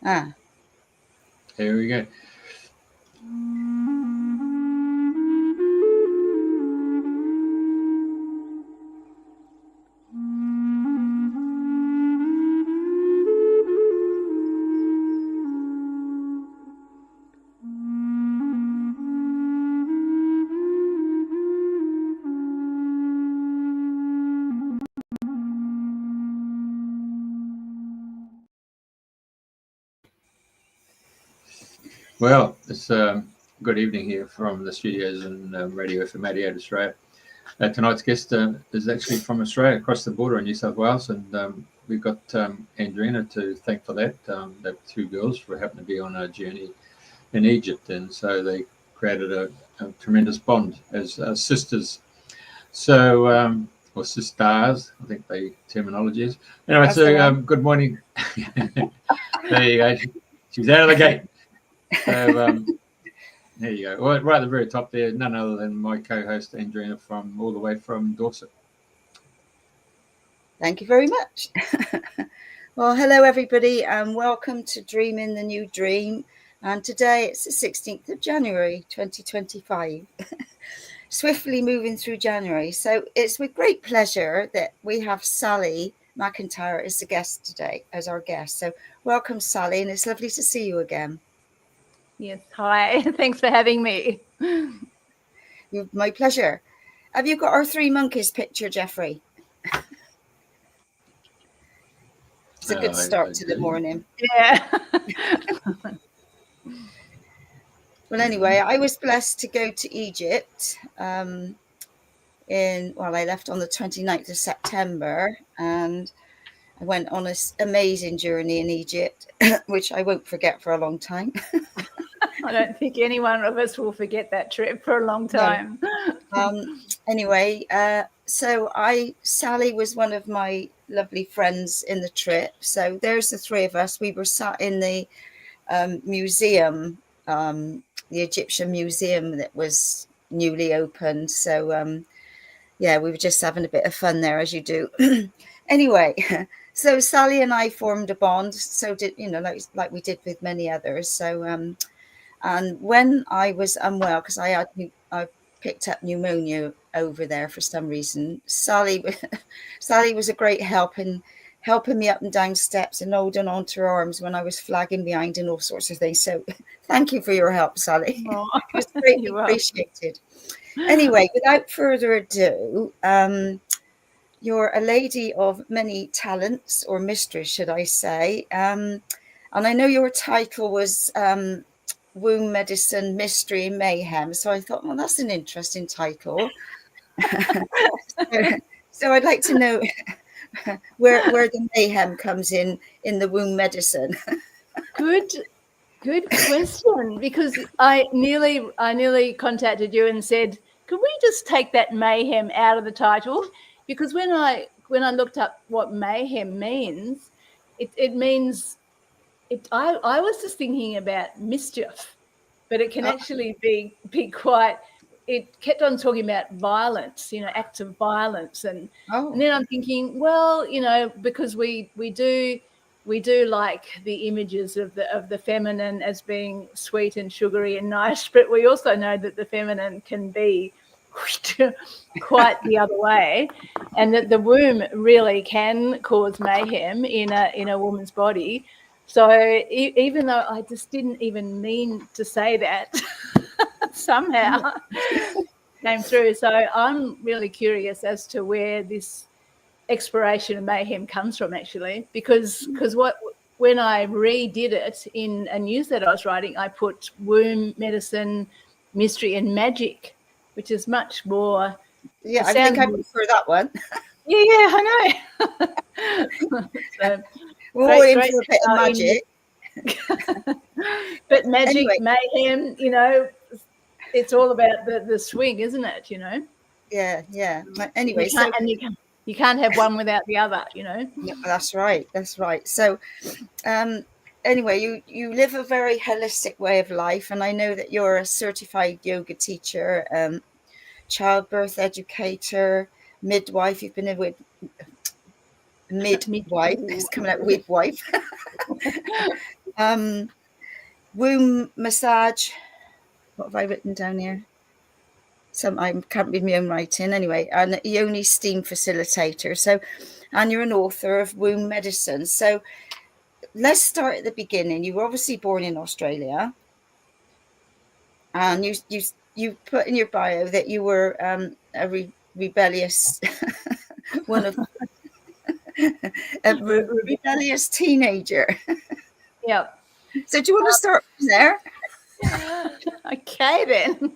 Ah. There we go. Well, it's good evening here from the studios in radiofm 88 Australia. Tonight's guest is actually from Australia, across the border in New South Wales, and we've got Andrena to thank for that. They're two girls who happened to be on a journey in Egypt, and so they created a tremendous bond as sisters. So, or sisters, I think the terminology is. Anyway, so good morning. There you go. She's out of the gate. So there you go. Well, right at the very top there, none other than my co-host Andrena from all the way from Dorset. Thank you very much. Well, hello everybody, and welcome to Dreaming the New Dream. And today it's the 16th of January 2025. Swiftly moving through January. So it's with great pleasure that we have Sali McIntyre as the guest today, as our guest. So welcome, Sali, and it's lovely to see you again. Yes, hi. Thanks for having me. My pleasure. Have you got our three monkeys picture, Jeffrey? It's a good start to the morning. Yeah. Well, anyway, I was blessed to go to Egypt. I left on the 29th of September, and I went on an amazing journey in Egypt, which I won't forget for a long time. I don't think any one of us will forget that trip for a long time. No. Anyway, so Sali was one of my lovely friends in the trip. So there's the three of us. We were sat in the museum, the Egyptian museum that was newly opened. So we were just having a bit of fun there, as you do. Anyway, so Sali and I formed a bond. So did like we did with many others. So and when I was unwell, because I picked up pneumonia over there for some reason, Sali was a great help in helping me up and down steps and holding on to her arms when I was flagging behind and all sorts of things. So thank you for your help, Sali. Oh, it was greatly appreciated. Anyway, without further ado, you're a lady of many talents, or mistress, should I say. And I know your title was Womb Medicine, Mystery, Mayhem. So I thought, well, that's an interesting title. So I'd like to know where the mayhem comes in the womb medicine. Good question, because I nearly contacted you and said, could we just take that mayhem out of the title? Because when I looked up what mayhem means, it means I was just thinking about mischief, but it can actually be quite. It kept on talking about violence, acts of violence, and then I'm thinking, well, because we do like the images of the feminine as being sweet and sugary and nice, but we also know that the feminine can be quite the other way, and that the womb really can cause mayhem in a woman's body. So even though I just didn't even mean to say that, somehow came through. So I'm really curious as to where this exploration of mayhem comes from, actually, because when I redid it in a newsletter I was writing, I put womb medicine, mystery, and magic, which is much more. Yeah, I think I prefer that one. Yeah, I know. So, we're all in for a bit of magic. But magic, anyway. Mayhem, it's all about the swing, isn't it? Yeah. Anyway, you can't have one without the other. Yeah, that's right. So, anyway, you live a very holistic way of life, and I know that you're a certified yoga teacher, childbirth educator, midwife. You've been with midwife. It's coming out midwife. Womb massage. What have I written down here? I can't read my own writing anyway. And Yoni Steam facilitator. So, and you're an author of womb medicine. So let's start at the beginning. You were obviously born in Australia, and you put in your bio that you were a rebellious one of a rebellious teenager. Yeah. So do you want to start from there? Okay, then.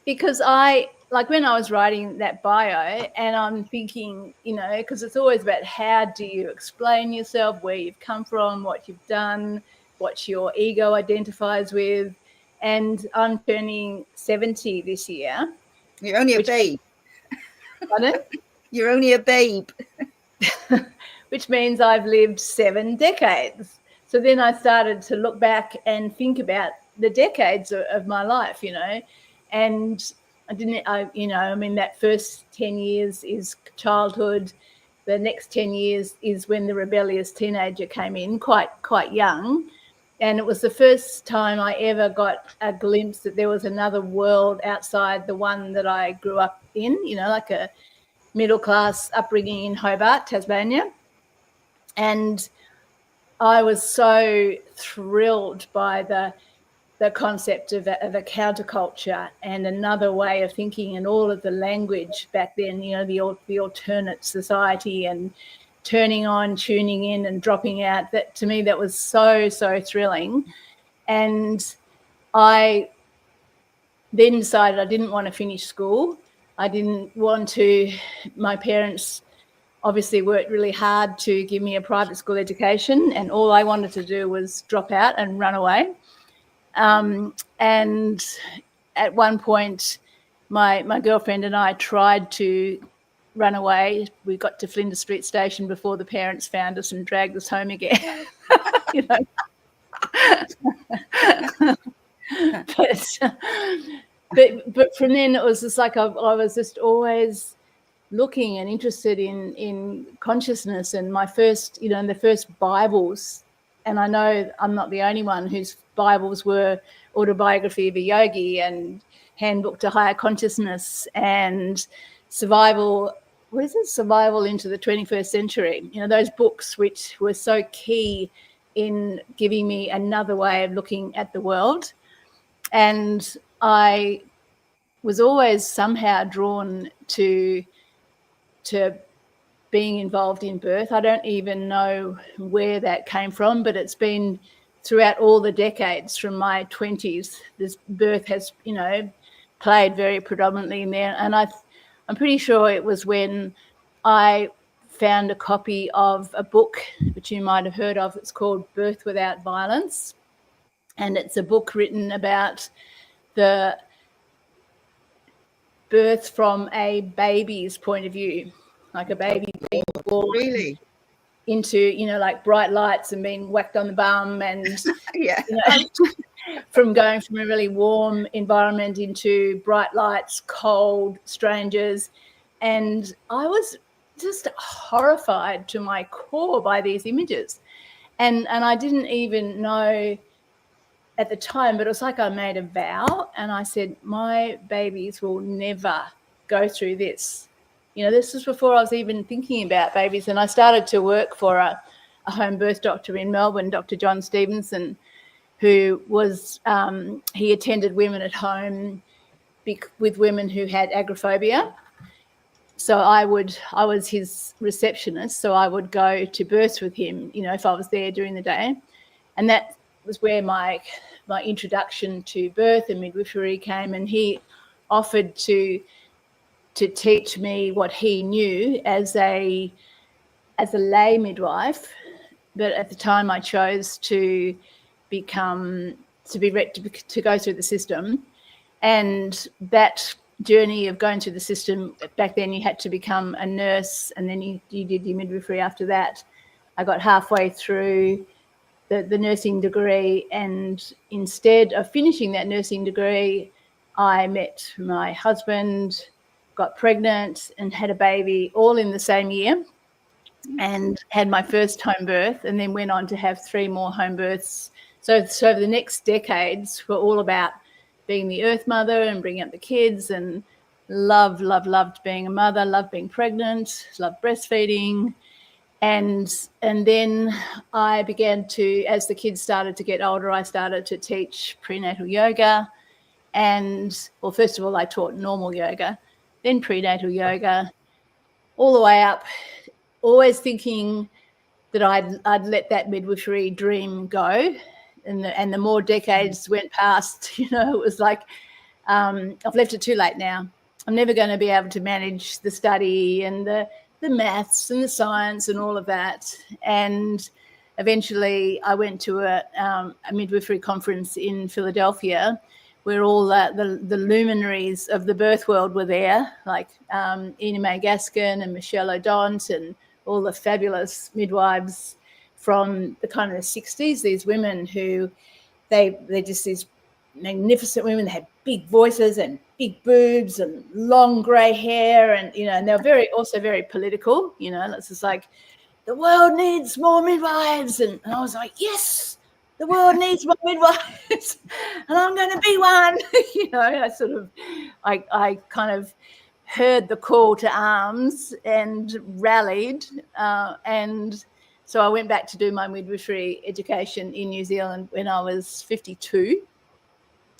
Because when I was writing that bio, and I'm thinking, because it's always about how do you explain yourself, where you've come from, what you've done, what your ego identifies with. And I'm turning 70 this year. You're only a babe. Pardon? You're only a babe. Which means I've lived 7 decades. So then I started to look back and think about the decades of my life, and that first 10 years is childhood. The next 10 years is when the rebellious teenager came in, quite young. And it was the first time I ever got a glimpse that there was another world outside the one that I grew up in, like a middle-class upbringing in Hobart, Tasmania. And I was so thrilled by the concept of a counterculture and another way of thinking, and all of the language back then, the alternate society and turning on, tuning in and dropping out. That to me, that was so thrilling. And I then decided I didn't want to finish school. I didn't want to, my parents obviously worked really hard to give me a private school education, and all I wanted to do was drop out and run away. And at one point, my girlfriend and I tried to run away. We got to Flinders Street Station before the parents found us and dragged us home again. But from then it was just like I was just always looking and interested in consciousness. And my first, the first Bibles, and I know I'm not the only one whose Bibles were Autobiography of a Yogi and Handbook to Higher Consciousness and Survival into the 21st Century. Those books which were so key in giving me another way of looking at the world. And I was always somehow drawn to being involved in birth. I don't even know where that came from, but it's been throughout all the decades from my 20s. This birth has, played very predominantly in there. And I'm pretty sure it was when I found a copy of a book which you might have heard of. It's called Birth Without Violence. And it's a book written about the birth from a baby's point of view, like a baby being born into, like bright lights and being whacked on the bum and from going from a really warm environment into bright lights, cold, strangers. And I was just horrified to my core by these images. And I didn't even know at the time, but it was like I made a vow and I said, my babies will never go through this. This was before I was even thinking about babies. And I started to work for a home birth doctor in Melbourne, Dr. John Stevenson, who was, he attended women at home with women who had agoraphobia. So I was his receptionist. So I would go to births with him, if I was there during the day. And that was where my introduction to birth and midwifery came. And he offered to teach me what he knew as a lay midwife, but at the time I chose to go through the system. And that journey of going through the system, back then you had to become a nurse, and then you did your midwifery after that. I got halfway through the nursing degree, and instead of finishing that nursing degree, I met my husband, got pregnant and had a baby all in the same year. and had my first home birth, and then went on to have 3 more home births. So the next decades were all about being the earth mother and bringing up the kids, and loved being a mother, loved being pregnant, loved breastfeeding. And then I began to, as the kids started to get older, I started to teach prenatal yoga. And, well, first of all, I taught normal yoga, then prenatal yoga, all the way up, always thinking that I'd let that midwifery dream go. And the more decades went past, it was like, I've left it too late now. I'm never going to be able to manage the study and the maths and the science and all of that. And eventually I went to a midwifery conference in Philadelphia where all the luminaries of the birth world were there, like Ina May Gaskin and Michelle O'Donnell and all the fabulous midwives from the kind of the 60s, these women who they're just these magnificent women. They had big voices and big boobs and long grey hair, and and they were also very political. It's just like, the world needs more midwives, and I was like, yes, the world needs more midwives, and I'm going to be one. I kind of heard the call to arms and rallied, and so I went back to do my midwifery education in New Zealand when I was 52.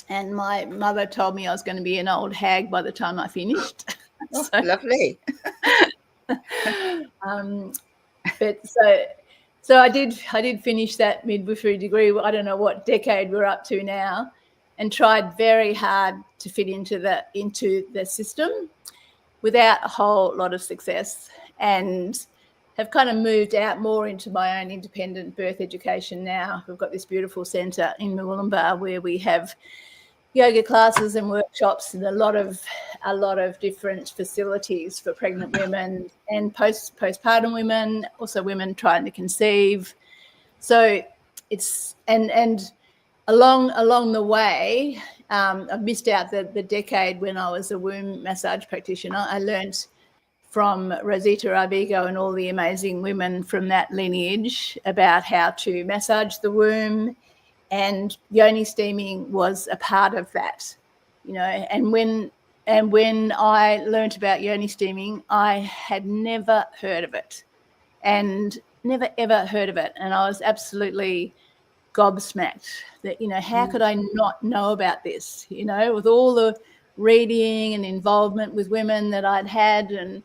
And my mother told me I was going to be an old hag by the time I finished. Oh, lovely. So I did finish that midwifery degree. I don't know what decade we're up to now, and tried very hard to fit into the system without a whole lot of success, and have kind of moved out more into my own independent birth education now. We've got this beautiful centre in Murwillumbah where we have yoga classes and workshops and a lot of different facilities for pregnant women and postpartum women, also women trying to conceive. So it's and along the way, I missed out the decade when I was a womb massage practitioner. I learned from Rosita Arbigo and all the amazing women from that lineage about how to massage the womb. And Yoni Steaming was a part of that, and when I learnt about Yoni Steaming, I had never heard of it, and never ever heard of it. And I was absolutely gobsmacked that, how could I not know about this, with all the reading and involvement with women that I'd had. And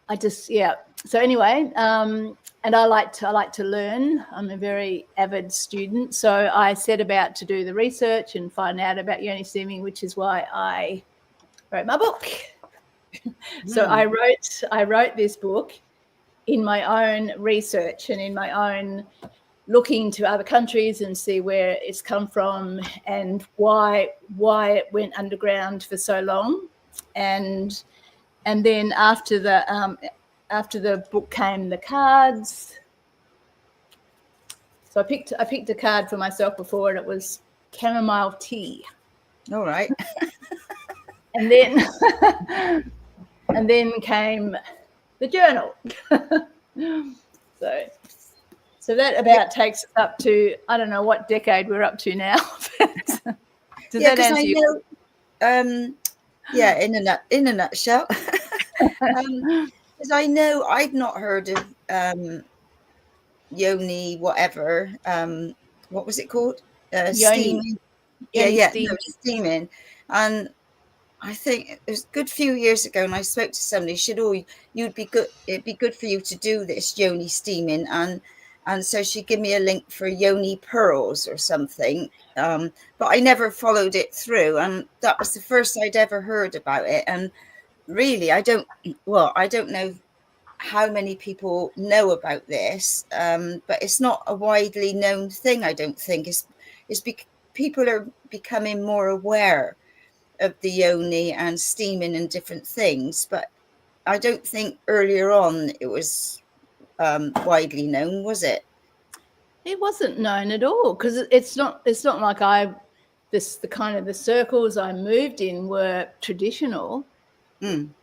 I just, so anyway, and I like to learn. I'm a very avid student. So I set about to do the research and find out about Yoni Steaming, which is why I wrote my book. So I wrote this book in my own research and in my own looking to other countries and see where it's come from and why it went underground for so long. And then after the book came the cards. So I picked a card for myself before, and it was chamomile tea. All right. And then came the journal. So that about takes us up to, I don't know what decade we're up to now. Does that answer you? In a nutshell. Because I know I'd not heard of Yoni whatever. What was it called? Steaming. Steaming. And I think it was a good few years ago, and I spoke to somebody. She said, "Oh, you'd be good. It'd be good for you to do this Yoni Steaming." And so she gave me a link for Yoni pearls or something. But I never followed it through, and that was the first I'd ever heard about it. And really, I don't know how many people know about this, but it's not a widely known thing. I don't think people are becoming more aware of the yoni and steaming and different things, but I don't think earlier on it was widely known, was it? It wasn't known at all, because it's not like the kind of the circles I moved in were traditional. And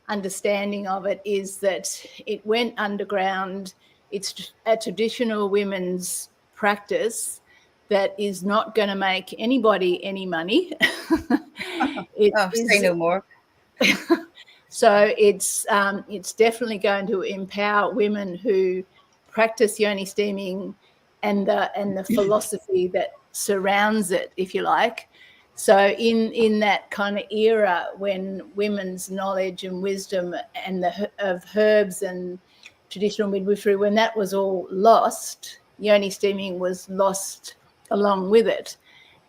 understanding of it is that it went underground. It's a traditional women's practice that is not going to make anybody any money. Say no more. So it's definitely going to empower women who practice yoni steaming and the philosophy that surrounds it, if you like. So in that kind of era when women's knowledge and wisdom and of herbs and traditional midwifery, when that was all lost, yoni steaming was lost along with it.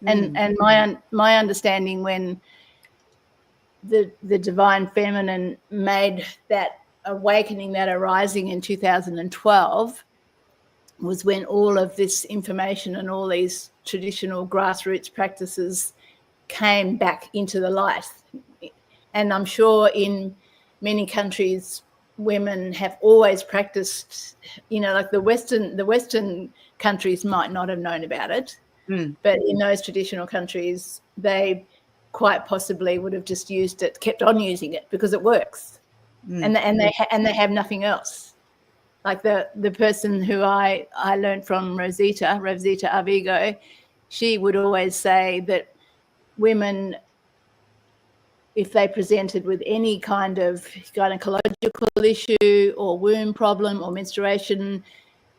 And my understanding, when the divine feminine made that awakening, that arising in 2012, was when all of this information and all these traditional grassroots practices came back into the light. And I'm sure in many countries women have always practiced, like the Western countries might not have known about it, but in those traditional countries they quite possibly would have just used it, kept on using it because it works, and they have nothing else. Like the person who I learned from, Rosita Arvigo, she would always say that women, if they presented with any kind of gynecological issue or womb problem or menstruation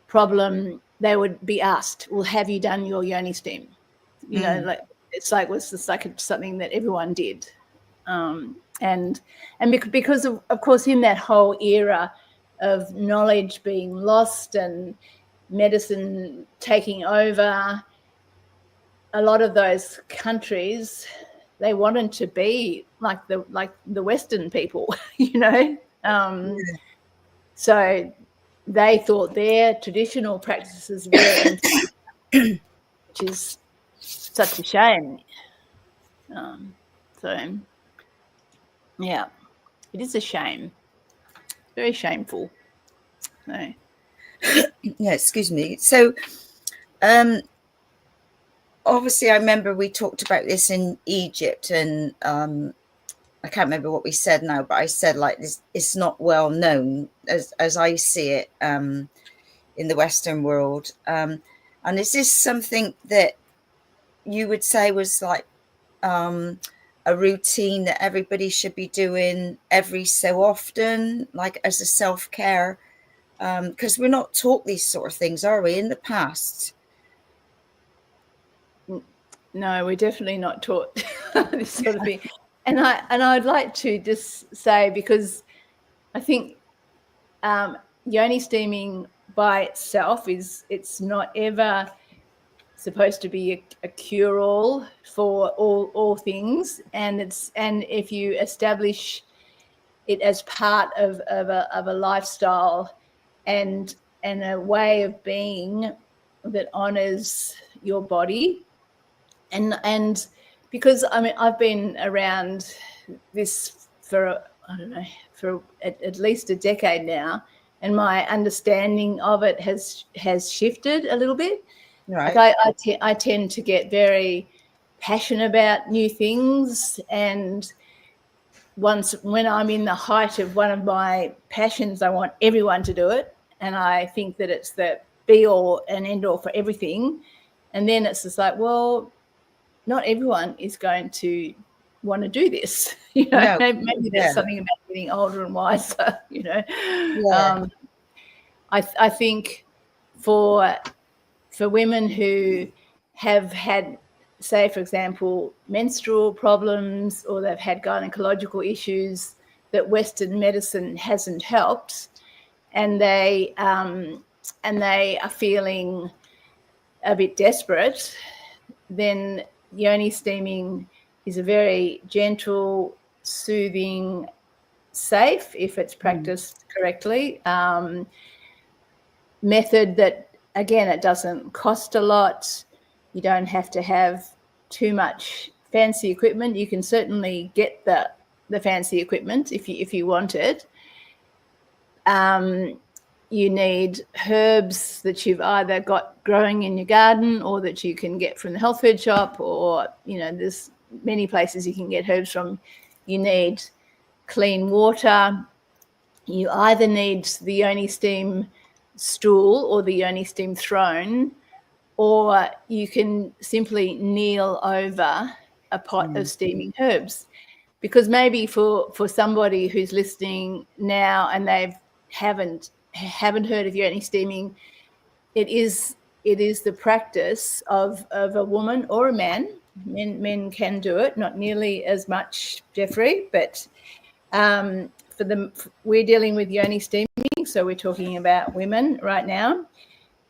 problem, they would be asked, well, have you done your yoni steam? It's like something that everyone did. And because of course, in that whole era of knowledge being lost and medicine taking over, a lot of those countries, they wanted to be like the Western people, So they thought their traditional practices were, which is such a shame. So, yeah, it is a shame. Very shameful. No. Yeah, excuse me. So, obviously, I remember we talked about this in Egypt, and I can't remember what we said now, but I said like this, it's not well known as I see it in the Western world. And is this something that you would say was like a routine that everybody should be doing every so often, like as a self-care? Because we're not taught these sort of things, are we, in the past? No, we're definitely not taught this sort of thing. And I'd like to just say, because I think yoni steaming by itself it's not ever supposed to be a cure-all for all things, and if you establish it as part of a lifestyle and a way of being that honors your body, and because I've been around this for at least a decade now, and my understanding of it has shifted a little bit. Right. Like I tend to get very passionate about new things, and when I'm in the height of one of my passions, I want everyone to do it, and I think that it's the be all and end all for everything. And then it's just like, well, not everyone is going to want to do this. No. Maybe there's something about getting older and wiser. Yeah. I think for women who have had, say, for example, menstrual problems, or they've had gynecological issues that Western medicine hasn't helped, and they are feeling a bit desperate, then yoni steaming is a very gentle, soothing, safe, if it's practiced correctly, method that, again, it doesn't cost a lot. You don't have to have too much fancy equipment. You can certainly get the fancy equipment if you want it. You need herbs that you've either got growing in your garden or that you can get from the health food shop, or there's many places you can get herbs from. You need clean water. You either need the Yoni Steam stool or the Yoni Steam throne, or you can simply kneel over a pot of steaming herbs. Because maybe for somebody who's listening now and they haven't heard of Yoni Steaming, it is the practice of a woman or a man. Men can do it, not nearly as much, Jeffrey, but we're dealing with Yoni Steaming, so we're talking about women right now.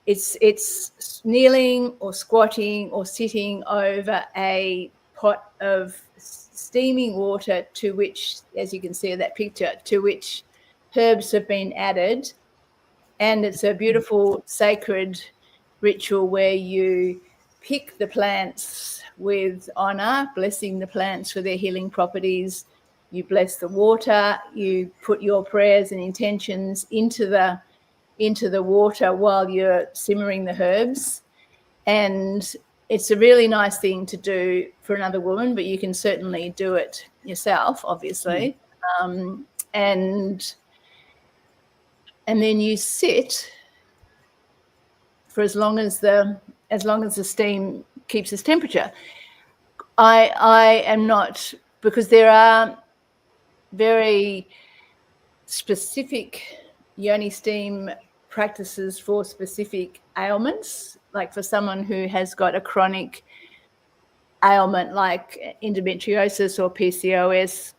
It's kneeling or squatting or sitting over a pot of steaming water to which, as you can see in that picture, to which herbs have been added. And it's a beautiful sacred ritual where you pick the plants with honor, blessing the plants for their healing properties. You bless the water, you put your prayers and intentions into the water while you're simmering the herbs. And it's a really nice thing to do for another woman, but you can certainly do it yourself, obviously. And then you sit for as long as the steam keeps its temperature. I am not, because there are very specific Yoni Steam practices for specific ailments, like for someone who has got a chronic ailment like endometriosis or PCOS.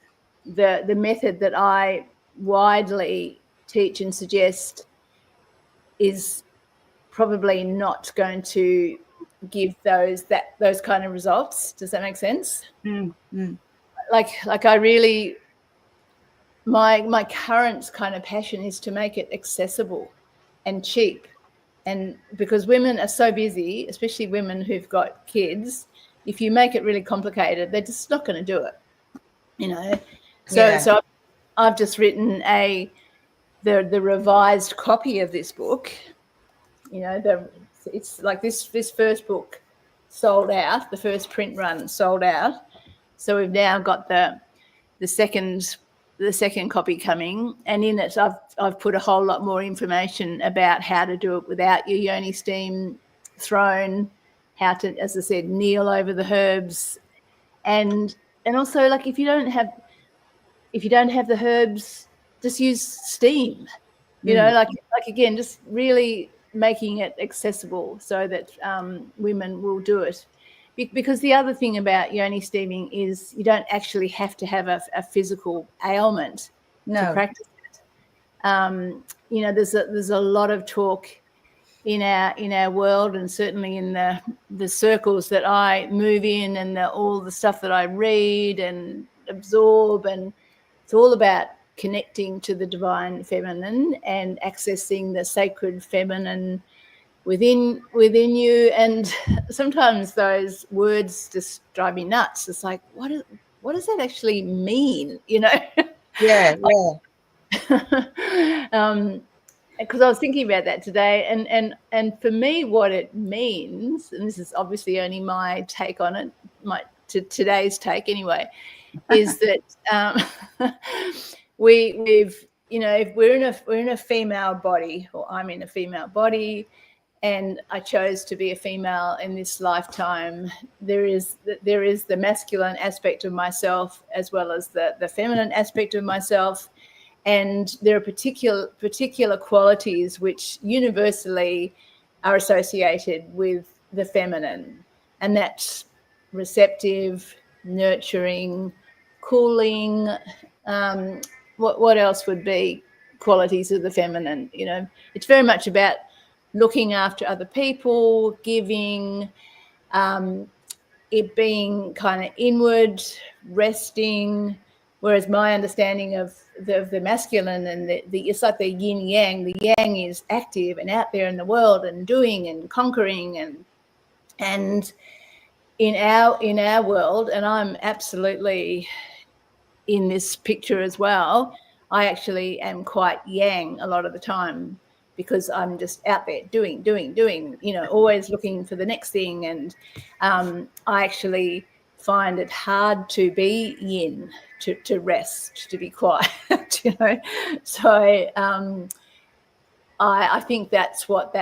The method that I widely teach and suggest is probably not going to give those kind of results. Does that make sense? Like I really, my current kind of passion is to make it accessible and cheap. And because women are so busy, especially women who've got kids, if you make it really complicated, they're just not going to do it, you know. So I've just written the revised copy of this book. You know, it's like this first book sold out, the first print run sold out. So we've now got the second copy coming, and in it I've put a whole lot more information about how to do it without your Yoni Steam throne, how to, as I said, kneel over the herbs, and also, like, if you don't have the herbs, just use steam. You know, like again, just really making it accessible so that women will do it. Because the other thing about Yoni Steaming is you don't actually have to have a physical ailment to practice it. You know, there's a lot of talk in our world, and certainly in the circles that I move in, and all the stuff that I read and absorb, and it's all about connecting to the divine feminine and accessing the sacred feminine within you. And sometimes those words just drive me nuts. It's like, what does that actually mean, you know? Because I was thinking about that today, and for me, what it means, and this is obviously only my take on it, today's take anyway, is that we've, you know, if we're in a female body, or I'm in a female body, and I chose to be a female in this lifetime, there is the masculine aspect of myself as well as the feminine aspect of myself. And there are particular qualities which universally are associated with the feminine, and that's receptive, nurturing, cooling. What else would be qualities of the feminine? You know, it's very much about looking after other people, giving, it being kind of inward, resting. Whereas my understanding of the masculine and it's like the yin yang. The yang is active and out there in the world and doing and conquering, and in our world, and I'm absolutely in this picture as well, I actually am quite yang a lot of the time, because I'm just out there doing, you know, always looking for the next thing. And I actually find it hard to be yin, to rest, to be quiet, So I think that's what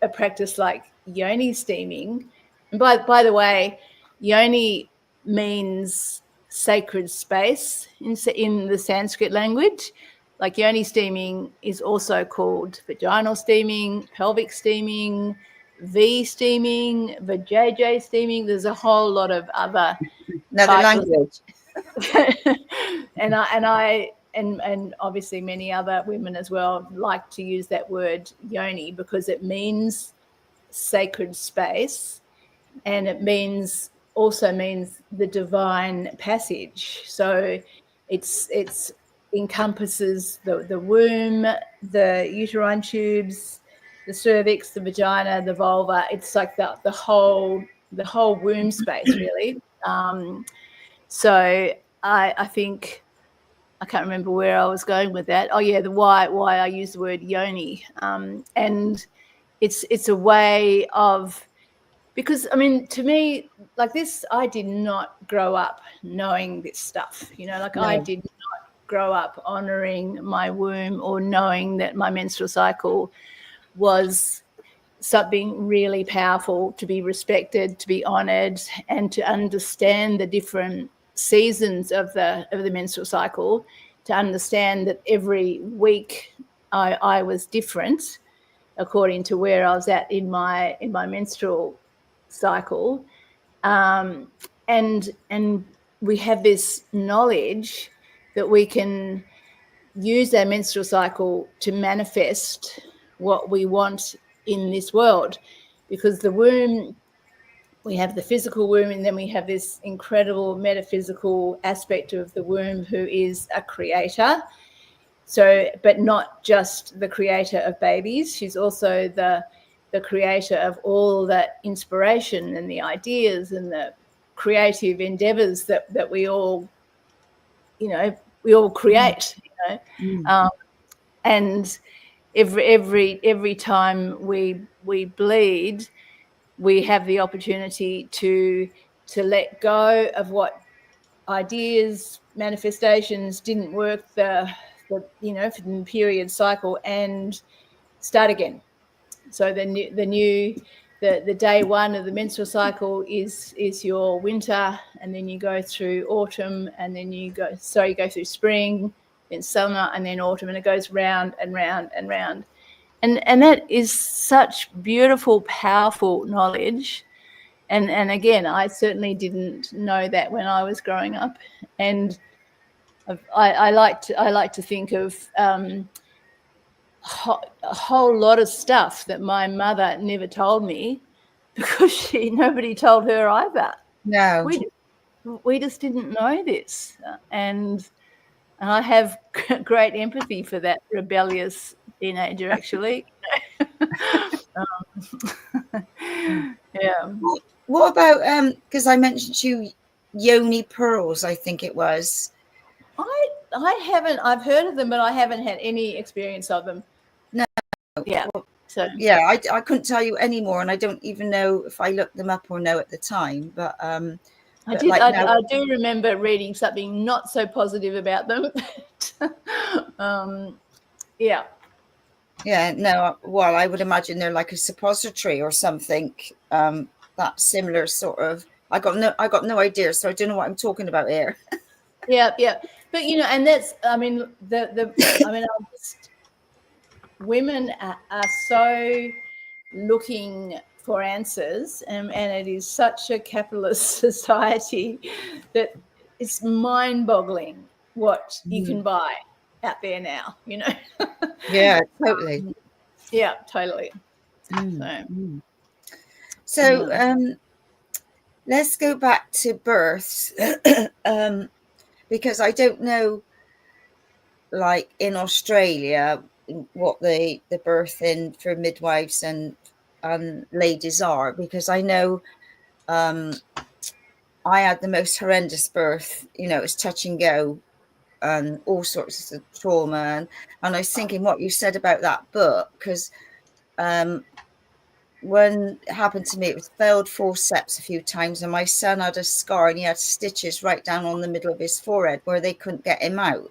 a practice like Yoni steaming, and by the way, Yoni means sacred space in the Sanskrit language. Like Yoni steaming is also called vaginal steaming, pelvic steaming, V steaming, vajayjay steaming. There's a whole lot of other Another language. and obviously many other women as well like to use that word yoni because it means sacred space, and it also means the divine passage. So it's encompasses the womb, the uterine tubes, the cervix, the vagina, the vulva. It's like the whole womb space, really. So I think I can't remember where I was going with that. Oh yeah, the why I use the word yoni, and it's a way of, because I mean, to me, like this, I did not grow up knowing this stuff. No. I did not grow up honoring my womb or knowing that my menstrual cycle was something really powerful to be respected, to be honored, and to understand the different seasons of the menstrual cycle, to understand that every week I was different according to where I was at in my menstrual cycle, and we have this knowledge that we can use our menstrual cycle to manifest what we want in this world, because the womb, we have the physical womb, and then we have this incredible metaphysical aspect of the womb who is a creator. So, but not just the creator of babies, she's also the creator of all that inspiration and the ideas and the creative endeavors that we all, we all create, and every time we bleed, we have the opportunity to let go of what ideas, manifestations didn't work for the period cycle, and start again. So the day one of the menstrual cycle is your winter, and then you go through autumn, and then you go through spring, then summer, and then autumn, and it goes round and round and round. And that is such beautiful, powerful knowledge. And again, I certainly didn't know that when I was growing up. And I like to think of a whole lot of stuff that my mother never told me, because nobody told her either. No, we just didn't know this, and I have great empathy for that rebellious teenager, actually. Yeah. What about because I mentioned to you yoni pearls, I think it was. I haven't. I've heard of them, but I haven't had any experience of them. No. Yeah. So yeah, I couldn't tell you any more, and I don't even know if I looked them up or no at the time. But I did. I do remember reading something not so positive about them. Yeah. Yeah. No. Well, I would imagine they're like a suppository or something. That similar sort of. I got no idea, so I don't know what I'm talking about here. Yeah. But and that's. I mean, women are so looking for answers, and it is such a capitalist society that it's mind-boggling what you can buy out there now. Yeah, totally. Yeah, totally. So let's go back to births, because I don't know, like in Australia, what the birthing for midwives and ladies are, because I know I had the most horrendous birth. It was touch and go and all sorts of trauma, and I was thinking what you said about that book, because when it happened to me, it was failed forceps a few times, and my son had a scar and he had stitches right down on the middle of his forehead where they couldn't get him out.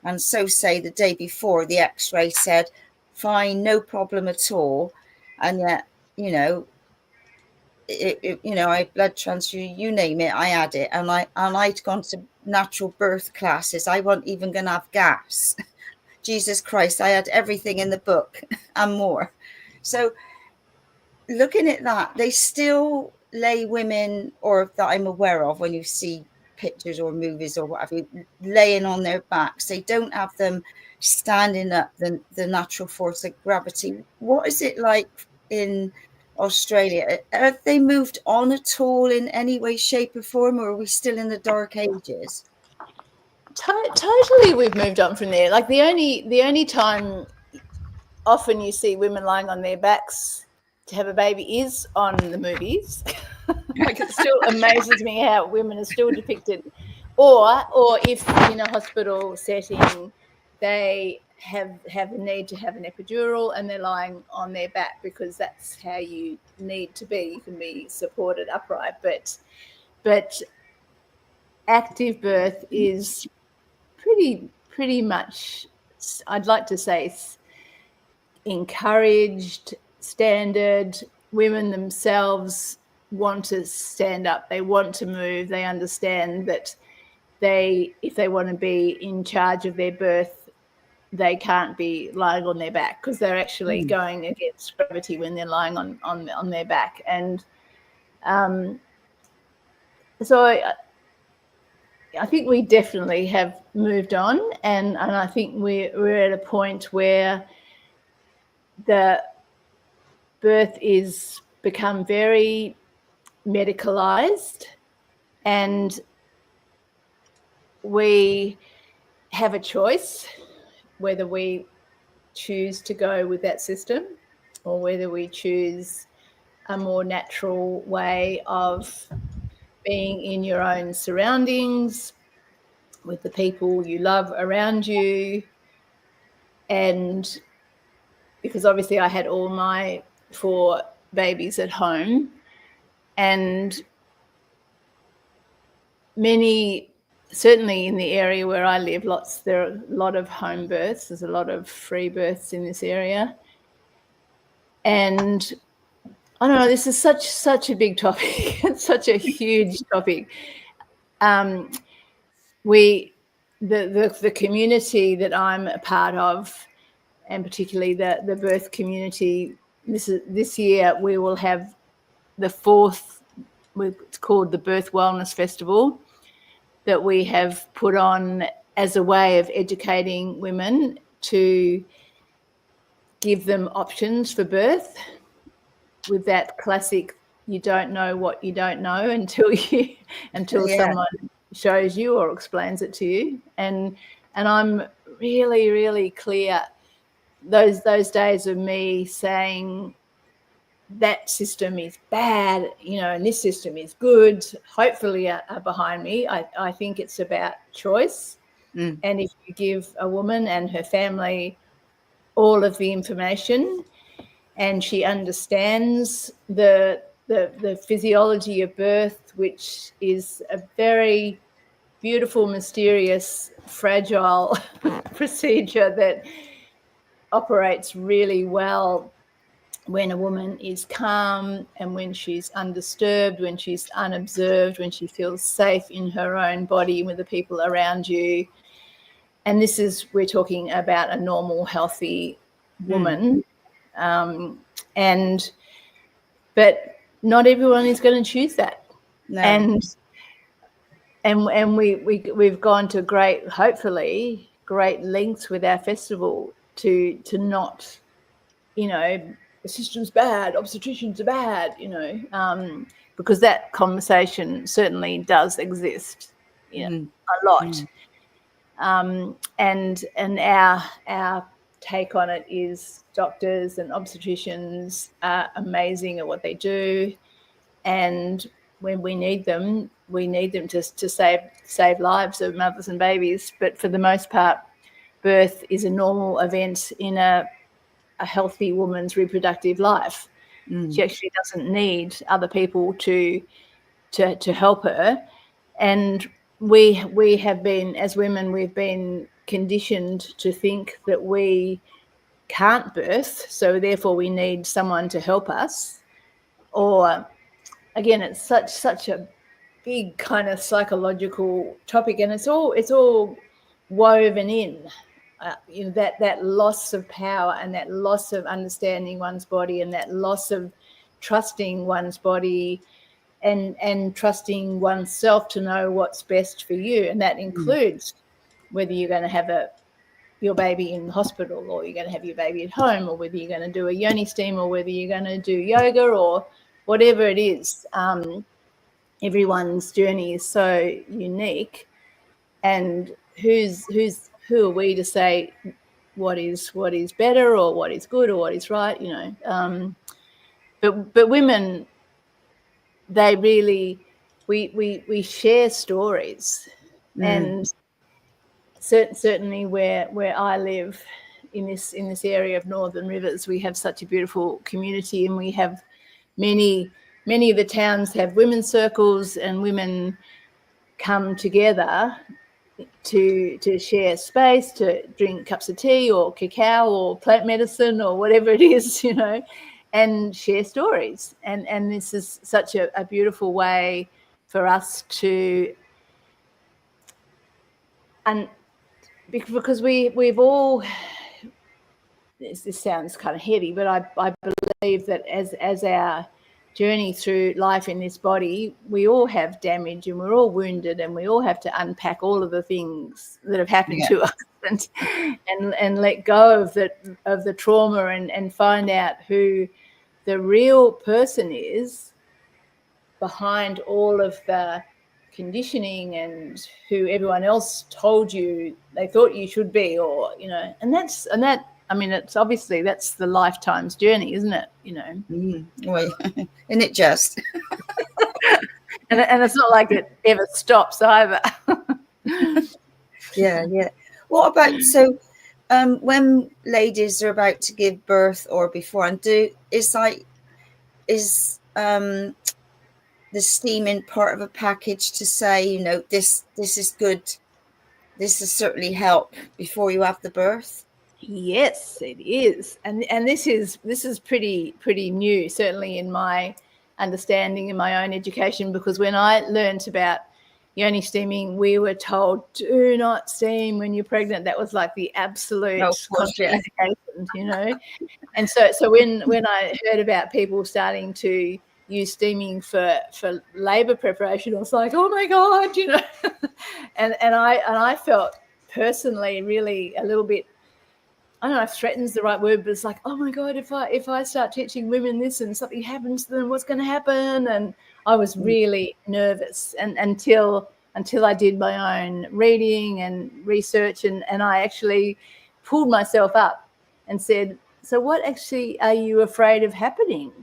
And so say the day before, the x-ray said, fine, no problem at all. And yet, you know, I had blood transfusion, you name it, I had it. And I'd gone to natural birth classes. I wasn't even going to have gas. Jesus Christ, I had everything in the book and more. So looking at that, they still lay women, or that I'm aware of, when you see pictures or movies or whatever, laying on their backs. They don't have them standing up, the natural force of gravity. What is it like in Australia? Have they moved on at all in any way, shape or form, or are we still in the dark ages? Totally, we've moved on from there. Like the only time often you see women lying on their backs to have a baby is on the movies. Like, it still amazes me how women are still depicted, or if in a hospital setting they have a need to have an epidural and they're lying on their back because that's how you need to be. You can be supported upright, but active birth is pretty much, I'd like to say, encouraged, standard. Women themselves want to stand up, they want to move, they understand that if they want to be in charge of their birth, they can't be lying on their back, because they're actually going against gravity when they're lying on their back. And so I think we definitely have moved on, and I think we're at a point where the birth is become very medicalized, and we have a choice whether we choose to go with that system or whether we choose a more natural way of being in your own surroundings with the people you love around you. And because obviously I had all my 4 babies at home, and many, certainly in the area where I live, there are a lot of home births. There's a lot of free births in this area. And I don't know, this is such a big topic. It's such a huge topic. The community that I'm a part of, and particularly the birth community, this year we will have the 4th, it's called the Birth Wellness Festival, that we have put on as a way of educating women to give them options for birth, with that classic, you don't know what you don't know until someone shows you or explains it to you. And I'm really, really clear, those days of me saying that system is bad, and this system is good, hopefully are behind me. I think it's about choice. And if you give a woman and her family all of the information, and she understands the physiology of birth, which is a very beautiful, mysterious, fragile procedure that operates really well when a woman is calm and when she's undisturbed, when she's unobserved, when she feels safe in her own body with the people around you. And we're talking about a normal, healthy woman. But not everyone is going to choose that. No. And we've gone to hopefully great lengths with our festival to not, the system's bad, obstetricians are bad, because that conversation certainly does exist, a lot. And our take on it is doctors and obstetricians are amazing at what they do, and when we need them to save lives of mothers and babies. But for the most part, birth is a normal event in a healthy woman's reproductive life. She actually doesn't need other people to help her. And we have been, as women, we've been conditioned to think that we can't birth, so therefore we need someone to help us. Or again, it's such a big kind of psychological topic, and it's all woven in. That loss of power and that loss of understanding one's body and that loss of trusting one's body and trusting oneself to know what's best for you. And that includes whether you're going to have your baby in the hospital, or you're going to have your baby at home, or whether you're going to do a Yoni steam, or whether you're going to do yoga, or whatever it is. Everyone's journey is so unique, and who are we to say what is better, or what is good, or what is right? But women, they really, we share stories, and certainly where I live in this area of Northern Rivers, we have such a beautiful community, and we have many of the towns have women's circles, and women come together to share space, to drink cups of tea or cacao or plant medicine or whatever it is, and share stories. And this is such a beautiful way for us to, and because we've all, this sounds kind of heavy, but I believe that as our journey through life in this body, we all have damage, and we're all wounded, and we all have to unpack all of the things that have happened to us, and let go of the trauma, and find out who the real person is behind all of the conditioning, and who everyone else told you they thought you should be, or that. I mean, it's obviously, that's the lifetime's journey, isn't it? Well, isn't it just? and it's not like it ever stops either. Yeah. What about, so when ladies are about to give birth or before, and is the steaming part of a package to say, this is good, this is certainly help before you have the birth? Yes, it is, and this is pretty new, certainly in my understanding, in my own education, because when I learned about Yoni steaming, we were told, do not steam when you're pregnant. That was like the absolute contraindication, And so when I heard about people starting to use steaming for labour preparation, I was like, oh my God, and I felt personally really a little bit, I don't know if threaten's the right word, but it's like, oh my God, if I start teaching women this and something happens to them, what's going to happen? And I was really nervous, and until I did my own reading and research, and I actually pulled myself up and said, so what actually are you afraid of happening?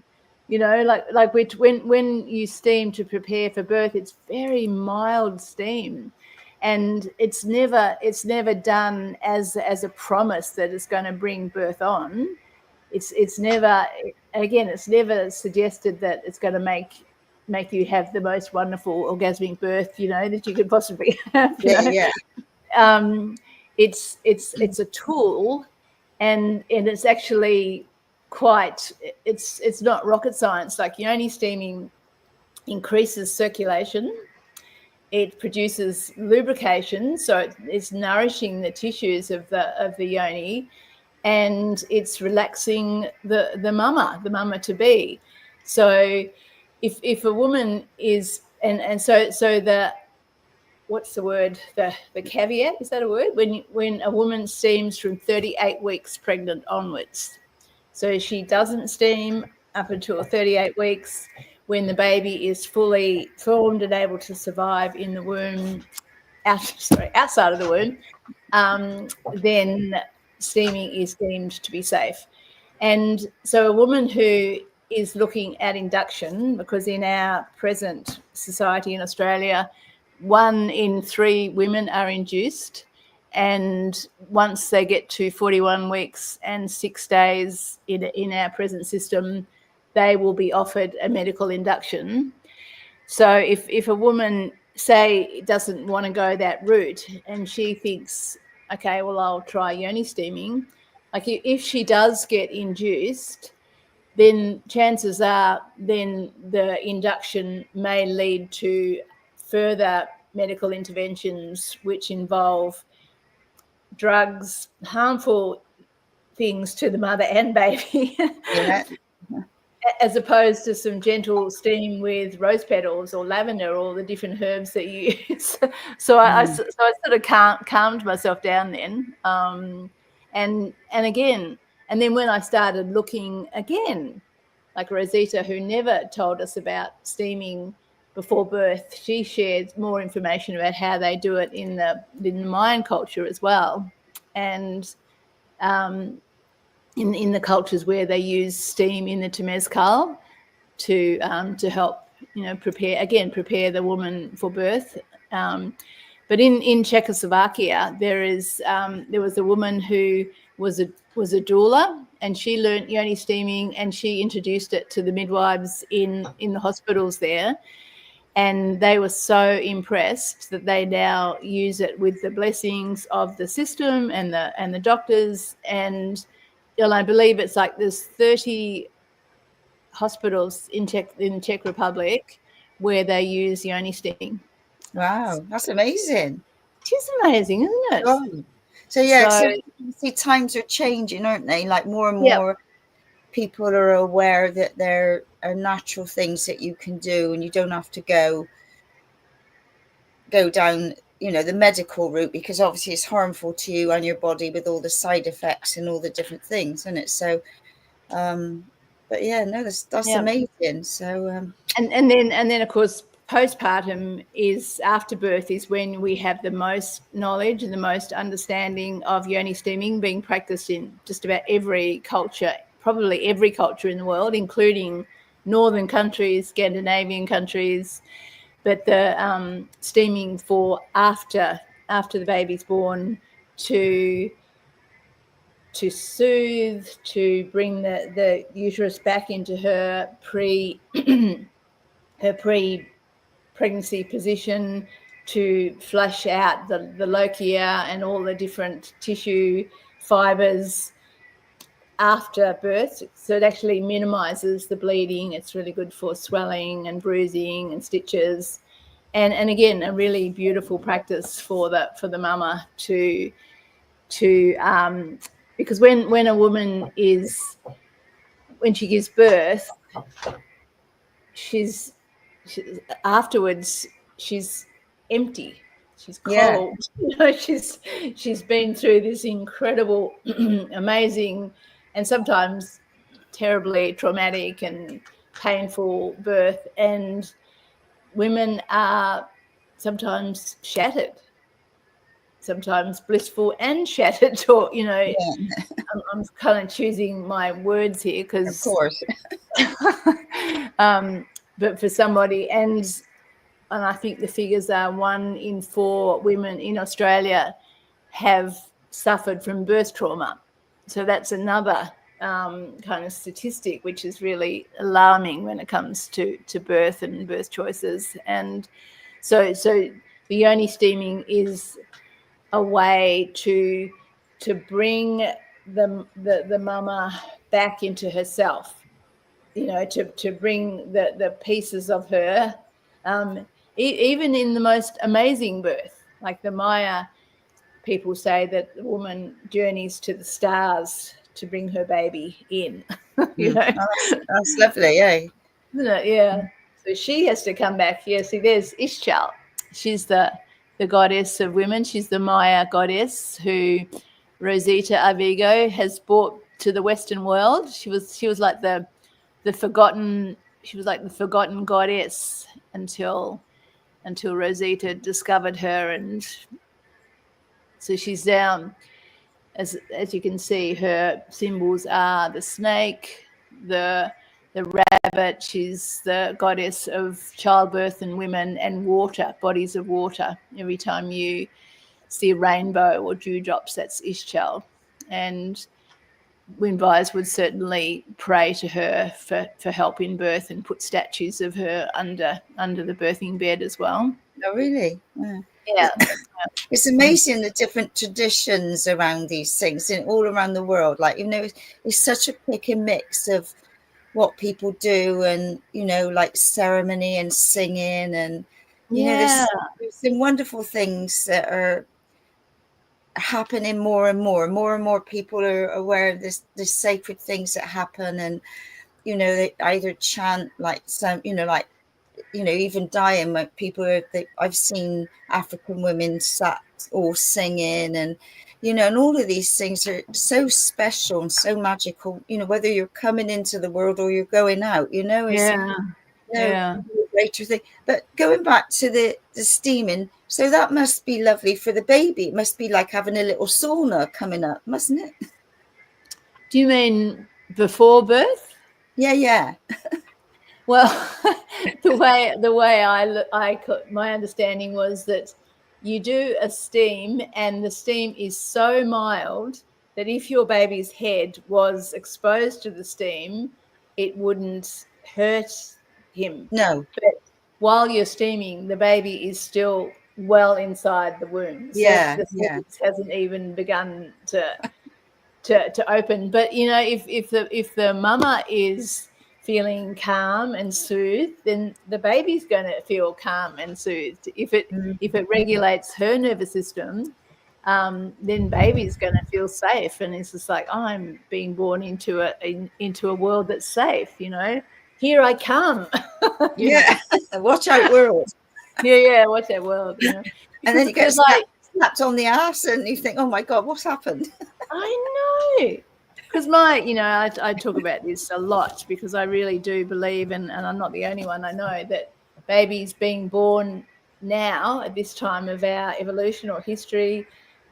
Like when you steam to prepare for birth, it's very mild steam. And it's never done as a promise that it's going to bring birth on. It's never suggested that it's going to make you have the most wonderful orgasmic birth, that you could possibly have. It's a tool, and it's actually it's not rocket science. Like Yoni steaming increases circulation. It produces lubrication, so it's nourishing the tissues of the yoni, and it's relaxing the mama to be. So if a woman is, and so the, what's the word, the caveat, is that a word, when a woman steams from 38 weeks pregnant onwards, so she doesn't steam up until 38 weeks. When the baby is fully formed and able to survive in the womb, outside of the womb, then steaming is deemed to be safe. And so a woman who is looking at induction, because in our present society in Australia, 1 in 3 women are induced, and once they get to 41 weeks and 6 days in our present system, they will be offered a medical induction. So if a woman, say, doesn't want to go that route and she thinks, okay, well, I'll try Yoni steaming, like if she does get induced, then chances are then the induction may lead to further medical interventions which involve drugs, harmful things to the mother and baby. Yeah. As opposed to some gentle steam with rose petals or lavender, or the different herbs that you use. So I sort of calmed myself down then. And again, and then when I started looking again, like Rosita, who never told us about steaming before birth, she shared more information about how they do it in the Mayan culture as well. And in the cultures where they use steam in the temezcal to help, prepare the woman for birth. But in Czechoslovakia, there was a woman who was a doula, and she learnt Yoni steaming, and she introduced it to the midwives in the hospitals there. And they were so impressed that they now use it with the blessings of the system and the doctors. And I believe it's like there's 30 hospitals in Czech Republic where they use Yoni steaming. Wow, that's amazing. It is amazing, isn't it? Oh. So you see, times are changing, aren't they? Like more and more people are aware that there are natural things that you can do, and you don't have to go down, the medical route, because obviously it's harmful to you and your body with all the side effects and all the different things, isn't it? So, but yeah, no, that's amazing. So, and then of course, postpartum is after birth is when we have the most knowledge and the most understanding of Yoni steaming being practiced in just about every culture, probably every culture in the world, including northern countries, Scandinavian countries. But the steaming for after the baby's born to soothe, to bring the uterus back into her pre-pregnancy position, to flush out the lochia and all the different tissue fibers after birth. So it actually minimizes the bleeding. It's really good for swelling and bruising and stitches. And again, a really beautiful practice for the mama to because when a woman when she gives birth, she's afterwards she's empty, she's cold. She's been through this incredible amazing and sometimes terribly traumatic and painful birth, and women are sometimes shattered, sometimes blissful and shattered, or I'm kind of choosing my words here because of course. But for somebody, and I think the figures are 1 in 4 women in Australia have suffered from birth trauma. So that's another kind of statistic which is really alarming when it comes to birth and birth choices. And so the Yoni steaming is a way to bring the mama back into herself, to bring the pieces of her, even in the most amazing birth. Like the Maya people say that the woman journeys to the stars to bring her baby in. That's lovely, eh? Isn't it? Yeah. So she has to come back. Yeah, see, there's Ishchal. She's the goddess of women. She's the Maya goddess who Rosita Avigo has brought to the Western world. She was like the forgotten. She was like the forgotten goddess until Rosita discovered her, and so she's down. As you can see, her symbols are the snake, the rabbit. She's the goddess of childbirth and women and water, bodies of water. Every time you see a rainbow or dewdrops, that's Ishchal. And midwives would certainly pray to her for help in birth and put statues of her under the birthing bed as well. Oh, really? Yeah. It's amazing the different traditions around these things and all around the world. Like, it's such a pick and mix of what people do, and like ceremony and singing, and there's some wonderful things that are happening more and more. More and more people are aware of this sacred things that happen, and they either chant like some, like even dying, when people I've seen African women sat all singing, and and all of these things are so special and so magical, whether you're coming into the world or you're going out, it's greater thing. But going back to the steaming, so that must be lovely for the baby. It must be like having a little sauna coming up, mustn't it? Do you mean before birth? Yeah. Well, the way my understanding was that you do a steam, and the steam is so mild that if your baby's head was exposed to the steam, it wouldn't hurt him. No. But while you're steaming, the baby is still well inside the womb. So the cervix hasn't even begun to open. But if the mama is feeling calm and soothed, then the baby's going to feel calm and soothed. If it regulates her nervous system, then baby's going to feel safe, and it's just like, I'm being born into a world that's safe. Here I come. Watch out, world. Watch out, world. And then you get slapped on the ass, and you think, oh my God, what's happened? I know. Because I talk about this a lot, because I really do believe, and I'm not the only one, I know, that babies being born now at this time of our evolution or history,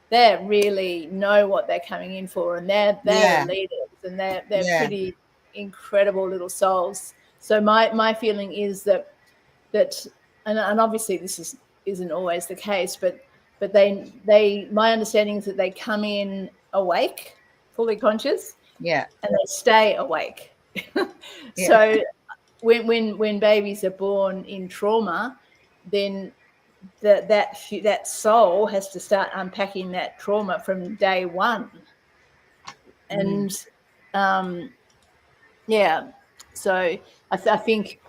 they really know what they're coming in for, and they're leaders, and they're pretty incredible little souls. So my feeling is that and obviously this isn't always the case, but they my understanding is that they come in awake, fully conscious, and they stay awake. So when babies are born in trauma, then that soul has to start unpacking that trauma from day one. And so I think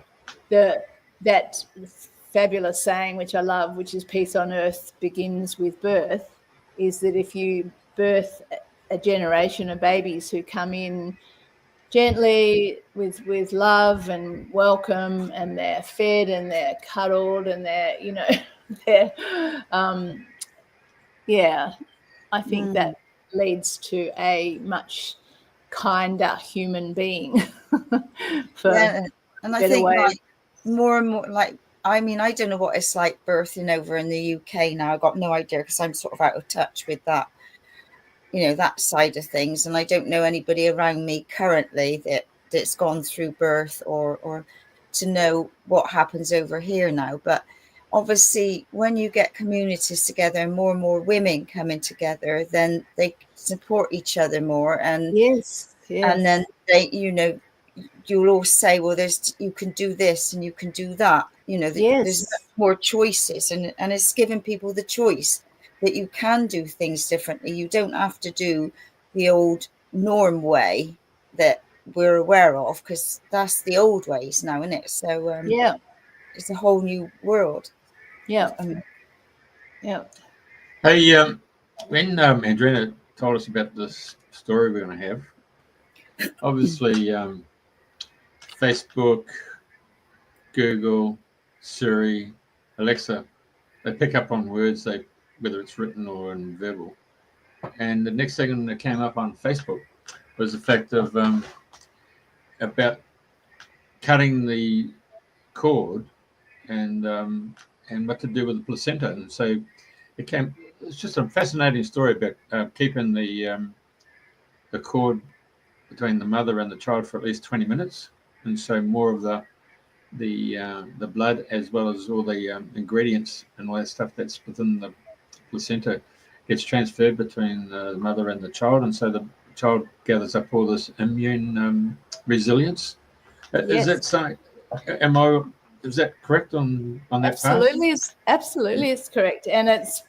that fabulous saying, which I love, which is peace on earth begins with birth, is that if you birth a generation of babies who come in gently with love and welcome, and they're fed and they're cuddled and they're I think that leads to a much kinder human being. And I think like more and more, like, I mean, I don't know what it's like birthing over in the UK now. I've got no idea, because I'm sort of out of touch with that, that side of things. And I don't know anybody around me currently that's gone through birth or to know what happens over here now. But obviously, when you get communities together and more women coming together, then they support each other more. And and then they, you'll all say, well, you can do this and you can do that. There's more choices, and it's giving people the choice that you can do things differently. You don't have to do the old norm way that we're aware of, because that's the old ways now, isn't it? So it's a whole new world. Hey, when Andrena told us about this story we're going to have, obviously Facebook, Google, Siri, Alexa, they pick up on words, whether it's written or in verbal. And the next thing that came up on Facebook was the fact of about cutting the cord and what to do with the placenta. And so it's just a fascinating story about keeping the cord between the mother and the child for at least 20 minutes. And so more of the blood, as well as all the ingredients and all that stuff that's within the placenta, gets transferred between the mother and the child. And so the child gathers up all this immune resilience. Is Yes. that something? Is that correct on that part? Absolutely, it's correct. And it's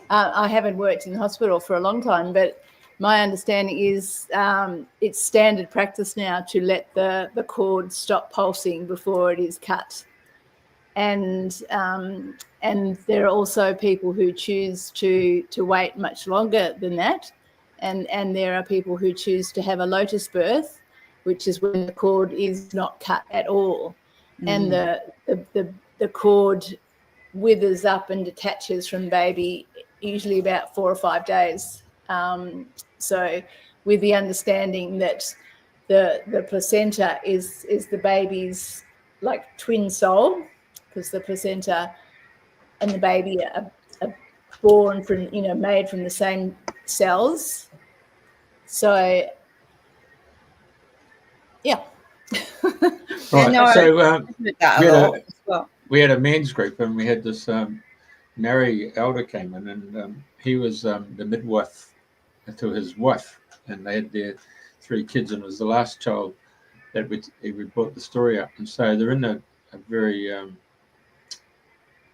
I haven't worked in the hospital for a long time, but my understanding is it's standard practice now to let the cord stop pulsing before it is cut. And there are also people who choose to wait much longer than that, and there are people who choose to have a lotus birth, which is when the cord is not cut at all, and the cord withers up and detaches from baby usually about 4 or 5 days. So with the understanding that the placenta is the baby's like twin soul, because the placenta and the baby are born from, made from the same cells. So yeah. Right. No, So we had a men's group, and we had this Mary elder came in, and he was the midwife to his wife, and they had their 3 kids, and it was the last child that we brought the story up. And so they're in a very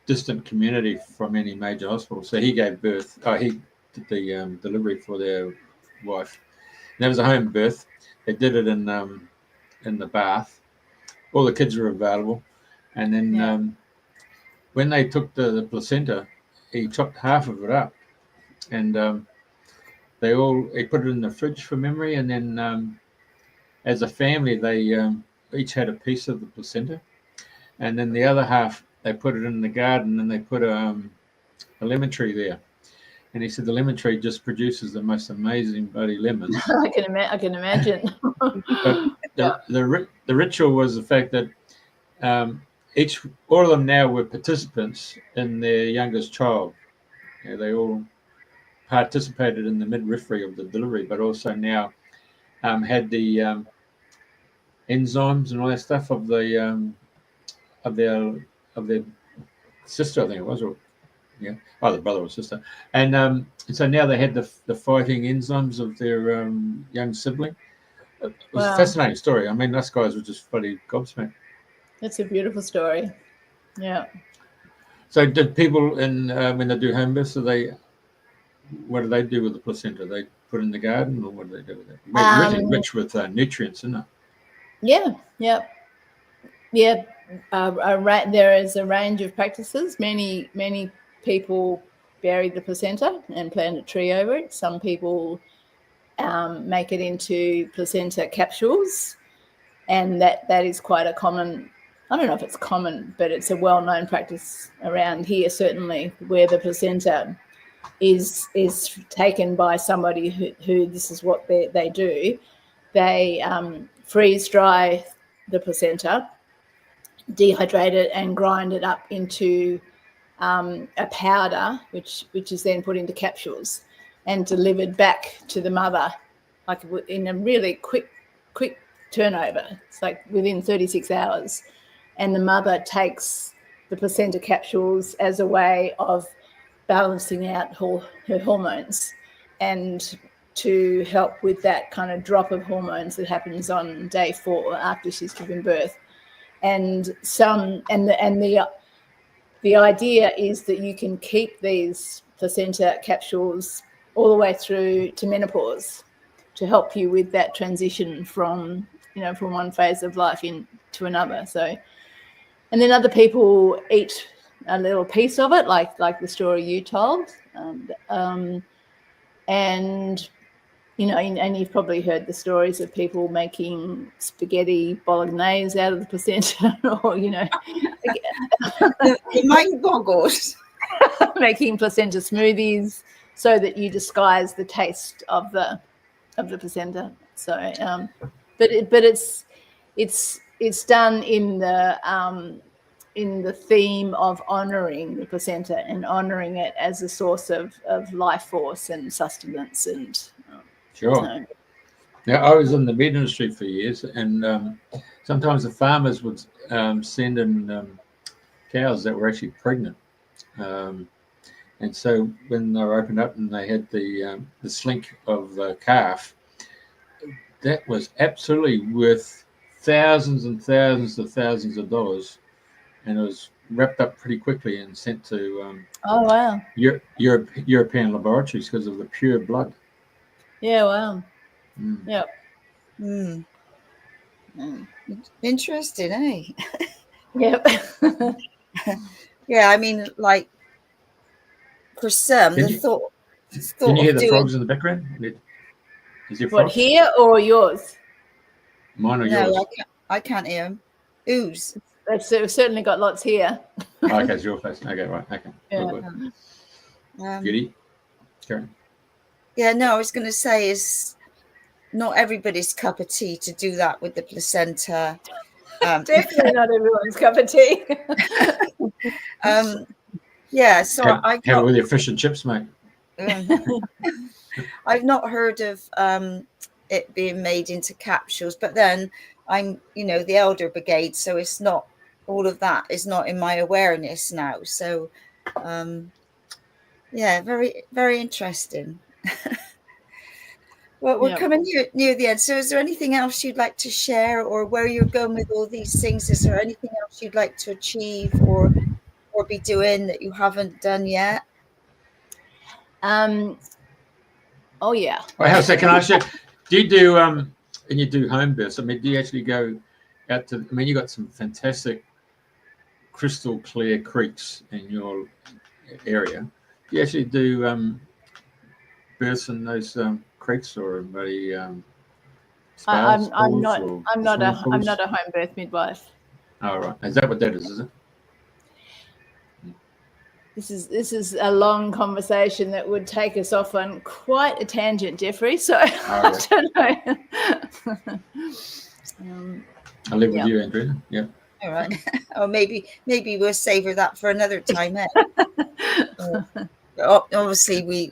distant community from any major hospital. So he gave birth. He did the delivery for their wife. And that was a home birth. They did it in the bath. All the kids were available, and then when they took the placenta, he chopped half of it up, and he put it in the fridge for memory, and then as a family they each had a piece of the placenta, and then the other half they put it in the garden, and they put a lemon tree there. And he said the lemon tree just produces the most amazing bloody lemons. I can imagine. But the ritual was the fact that all of them now were participants in their youngest child. They all participated in the midwifery of the delivery, but also now had the enzymes and all that stuff of their sister, I think it was, or either brother or sister, and so now they had the fighting enzymes of their young sibling. It was a fascinating story. I mean, us guys were just bloody gobsmacked. That's a beautiful story. Yeah. So did people when they do home births, what do they do with the placenta? They put it in the garden, or what do they do with it? Really rich with nutrients, isn't it? Yeah. There is a range of practices. Many people bury the placenta and plant a tree over it. Some people make it into placenta capsules, and that is quite a common. I don't know if it's common, but it's a well-known practice around here, certainly, where the placenta is taken by somebody who this is what they do. They freeze dry the placenta, dehydrate it, and grind it up into a powder, which is then put into capsules and delivered back to the mother, like in a really quick turnover. It's like within 36 hours. And the mother takes the placenta capsules as a way of balancing out her hormones, and to help with that kind of drop of hormones that happens on day 4 after she's given birth. And the idea is that you can keep these placenta capsules all the way through to menopause, to help you with that transition from one phase of life into another. So, and then other people eat a little piece of it, like the story you told, and and you've probably heard the stories of people making spaghetti bolognese out of the placenta, or your mind boggles. Making placenta smoothies so that you disguise the taste of the placenta. So, but it's done in the theme of honouring the placenta and honouring it as a source of life force and sustenance. And sure. So. Now, I was in the meat industry for years, and sometimes the farmers would send in cows that were actually pregnant. And so when they were opened up and they had the slink of the calf, that was absolutely worth thousands and thousands of dollars, and it was wrapped up pretty quickly and sent to Oh wow. European laboratories because of the pure blood. Yeah, wow. Mm. Yeah. Mm. Interesting, eh? Yep. Yeah, I mean, like for some, Can the you, thought can you hear of the doing frogs in the background? Is there What, frogs? here or yours? Mine or no, yours? I can't hear them. Ooze. We've certainly got lots here. Oh, okay, it's your face. Okay, right. Okay. Yeah. Good. Goody. Karen. Yeah, no, I was going to say is not everybody's cup of tea to do that with the placenta. Definitely not everyone's cup of tea. Yeah, so Have it with your fish and chips, mate. I've not heard of it being made into capsules, but then I'm, the elder brigade, so it's not, all of that is not in my awareness now. So, yeah, very, very interesting. Well, we're coming near the end. So is there anything else you'd like to share, or where you're going with all these things? Is there anything else you'd like to achieve or be doing that you haven't done yet? Oh yeah. Well, how's that? Can I ask you? Do you do and you do home births? I mean, do you actually go out to? I mean, you got some fantastic crystal clear creeks in your area. Do you actually do births in those creeks, or maybe spas, I'm pools, not or a pools? home birth midwife. Oh, right. Is that what that is it? This is a long conversation that would take us off on quite a tangent, Jeffrey. So I don't know. I'll live with you, Andrena. Yeah. All right. Or maybe we'll savor that for another time. Obviously,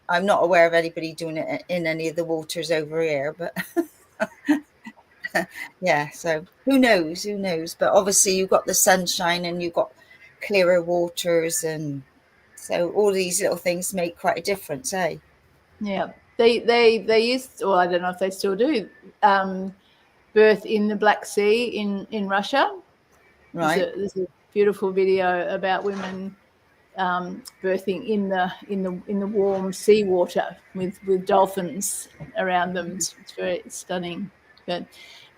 I'm not aware of anybody doing it in any of the waters over here, but yeah. So who knows? But obviously, you've got the sunshine and you've got clearer waters, and so all these little things make quite a difference, eh? Yeah, they used, or I don't know if they still do, birth in the Black Sea in Russia. Right. There's a beautiful video about women birthing in the warm seawater with dolphins around them. It's very stunning. But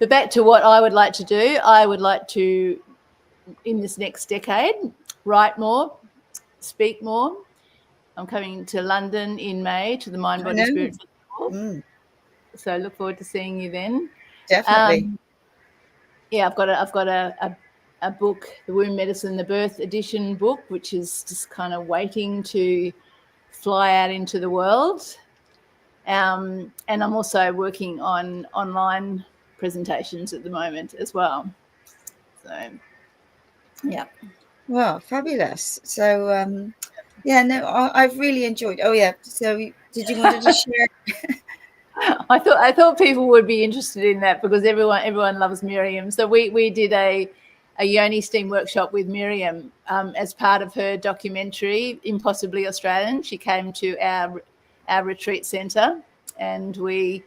back to what I would like to do. I would like to, in this next decade, write more, speak more. I'm coming to London in May to the Mind Body Spirit Festival. So look forward to seeing you then. Definitely. Yeah, I've got a book, the Womb Medicine, the Birth Edition book, which is just kind of waiting to fly out into the world. And I'm also working on online presentations at the moment as well. So, yeah. Well, fabulous. So, yeah, no, I've really enjoyed. Oh, yeah. So, did you want to just share? I thought people would be interested in that because everyone loves Miriam. So we did a Yoni Steam workshop with Miriam as part of her documentary, Impossibly Australian. She came to our retreat centre, and we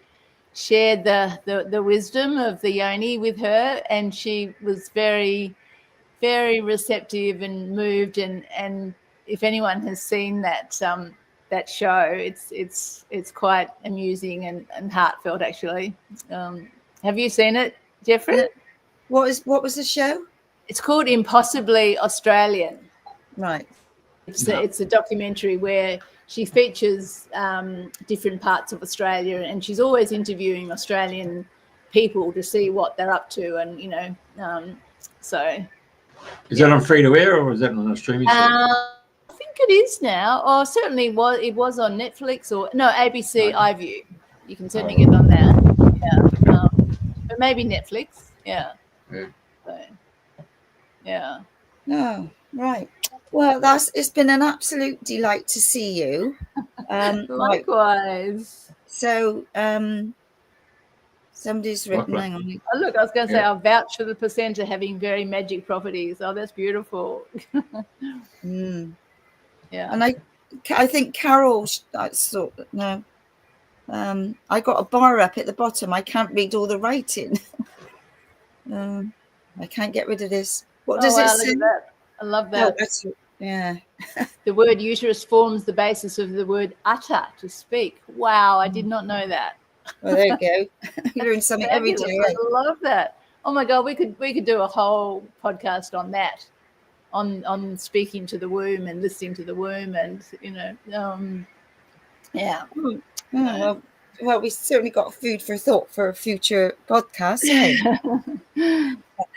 shared the wisdom of the Yoni with her, and she was very, very receptive and moved. And if anyone has seen that show, it's quite amusing and heartfelt, actually. Have you seen it, Jeffrey? What was the show? It's called Impossibly Australian. Right. It's a documentary where she features different parts of Australia, and she's always interviewing Australian people to see what they're up to, and so. Is that on free to air, or is that on a streaming service? I think it is now, or certainly it was on Netflix or ABC iView. You can certainly get on there. Yeah, but maybe Netflix. Yeah. So, yeah. Oh, right. Well, it's been an absolute delight to see you. Likewise. So, somebody's written. Hang on. Oh, look, I was going to say, I'll vouch for the placenta having very magic properties. Oh, that's beautiful. Yeah. And I think Carol. No. I got a bar up at the bottom. I can't read all the writing. I can't get rid of this. What does it say? Look at that. I love Oh, that. yeah. The word uterus forms the basis of the word utter, to speak. Wow, I did not know that. Well, there you go. You learn something every Fabulous. day. I love that. Oh my God, we could do a whole podcast on that, on speaking to the womb and listening to the womb, and yeah. Well, we certainly got food for thought for future podcasts, eh?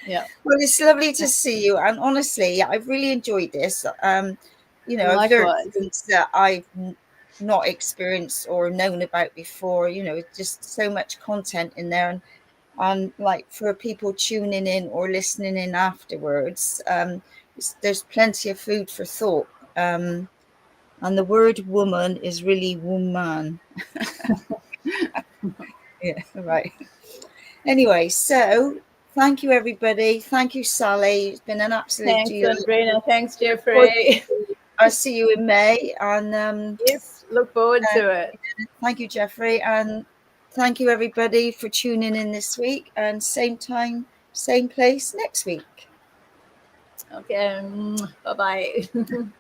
Yeah. Well, it's lovely to see you, and honestly, I've really enjoyed this. I've learned Likewise. things that I've not experienced or known about before. Just so much content in there, and like for people tuning in or listening in afterwards, there's plenty of food for thought. And the word woman is really woman. Yeah, right. Anyway, so thank you, everybody. Thank you, Sally. It's been an absolute Thanks, joy. Andrena. Thanks, Jeffrey. I'll see you in May. And yes, look forward to it. Thank you, Jeffrey. And thank you, everybody, for tuning in this week. And same time, same place next week. Okay. Bye-bye.